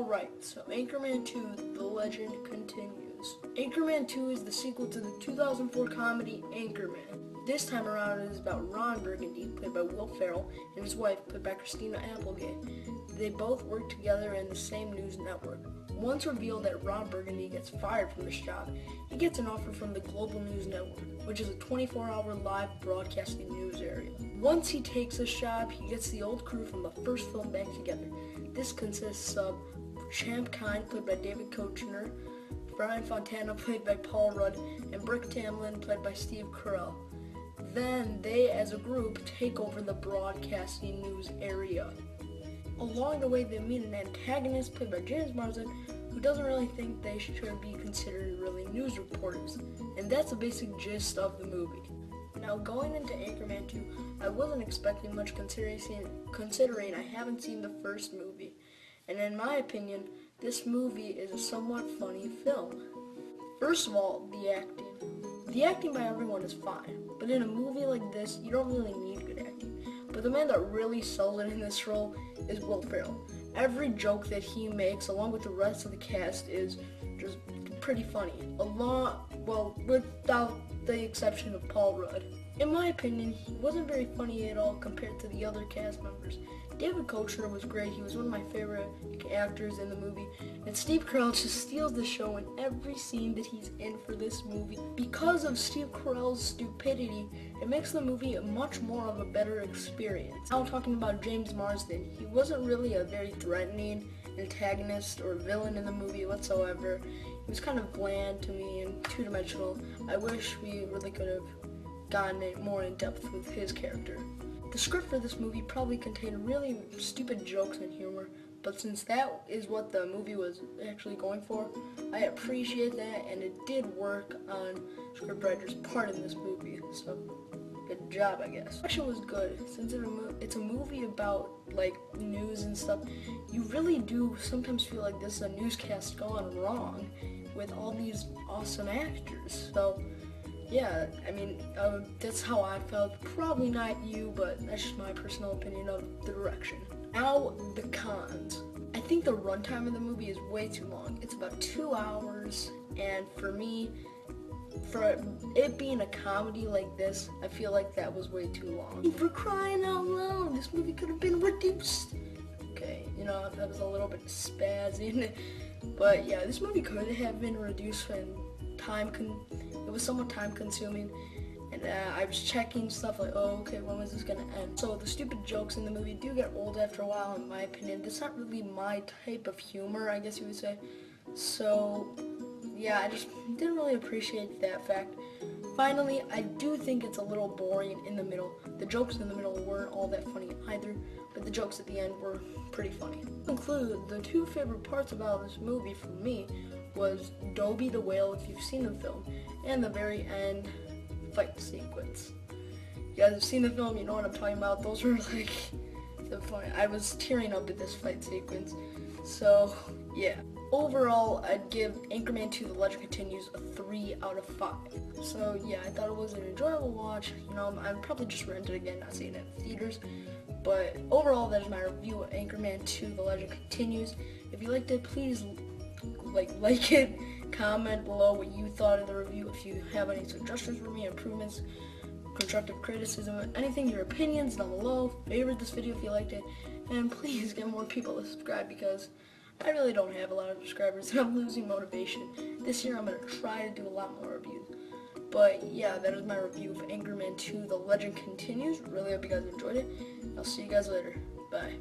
Alright, so Anchorman 2, The Legend continues. Anchorman 2 is the sequel to the 2004 comedy Anchorman. This time around it is about Ron Burgundy, played by Will Ferrell, and his wife, played by Christina Applegate. They both work together in the same news network. Once revealed that Ron Burgundy gets fired from his job, he gets an offer from the Global News Network, which is a 24-hour live broadcasting news area. Once he takes this job, he gets the old crew from the first film back together. This consists of Champ Kind, played by David Koechner, Brian Fontana, played by Paul Rudd, and Brick Tamlin, played by Steve Carell. Then they, as a group, take over the broadcasting news area. Along the way, they meet an antagonist, played by James Marsden, who doesn't really think they should be considered really news reporters. And that's the basic gist of the movie. Now, going into Anchorman 2, I wasn't expecting much considering I haven't seen the first movie. And in my opinion, this movie is a somewhat funny film. First of all, the acting. The acting by everyone is fine, but in a movie like this, you don't really need good acting. But the man that really sells it in this role is Will Ferrell. Every joke that he makes, along with the rest of the cast, is just pretty funny. Without the exception of Paul Rudd. In my opinion, he wasn't very funny at all compared to the other cast members. David Koechner was great. He was one of my favorite actors in the movie. And Steve Carell just steals the show in every scene that he's in for this movie. Because of Steve Carell's stupidity, it makes the movie much more of a better experience. Now talking about James Marsden, he wasn't really a very threatening antagonist or villain in the movie whatsoever. He was kind of bland to me and two-dimensional. I wish we really could have gotten it more in depth with his character. The script for this movie probably contained really stupid jokes and humor, but since that is what the movie was actually going for, I appreciate that, and it did work on scriptwriter's part in this movie, so good job, I guess. The action was good. Since it's a movie about like news and stuff, you really do sometimes feel like this is a newscast gone wrong with all these awesome actors. So yeah, I mean, that's how I felt. Probably not you, but that's just my personal opinion of the direction. Now, the cons. I think the runtime of the movie is way too long. It's about 2 hours, and for me, for it being a comedy like this, I feel like that was way too long. And for crying out loud, this movie could have been reduced. Okay, that was a little bit spazzing, but yeah, this movie could have been reduced in time. It was somewhat time consuming, and I was checking stuff like, oh, okay, when was this gonna end? So the stupid jokes in the movie do get old after a while, in my opinion. That's not really my type of humor, I guess you would say. So yeah, I just didn't really appreciate that fact. Finally, I do think it's a little boring in the middle. The jokes in the middle weren't all that funny either, but the jokes at the end were pretty funny. To conclude, the two favorite parts about this movie for me was Dobby the whale, if you've seen the film, and the very end fight sequence. You guys have seen the film, you know what I'm talking about. Those were like the fun. I was tearing up at this fight sequence. So yeah. Overall, I'd give Anchorman 2 The Legend Continues a 3 out of 5. So yeah, I thought it was an enjoyable watch. I'd probably just rent it again, not seeing it in theaters. But overall, that is my review of Anchorman 2 The Legend Continues. If you liked it, please like it, comment below what you thought of the review. If you have any suggestions for me, improvements, constructive criticism, anything, your opinions down below. Favorite this video if you liked it, and please get more people to subscribe because I really don't have a lot of subscribers and I'm losing motivation. This year I'm going to try to do a lot more reviews. But yeah, that is my review of Anchorman 2 The Legend Continues. Really hope you guys enjoyed it. I'll see you guys later. Bye.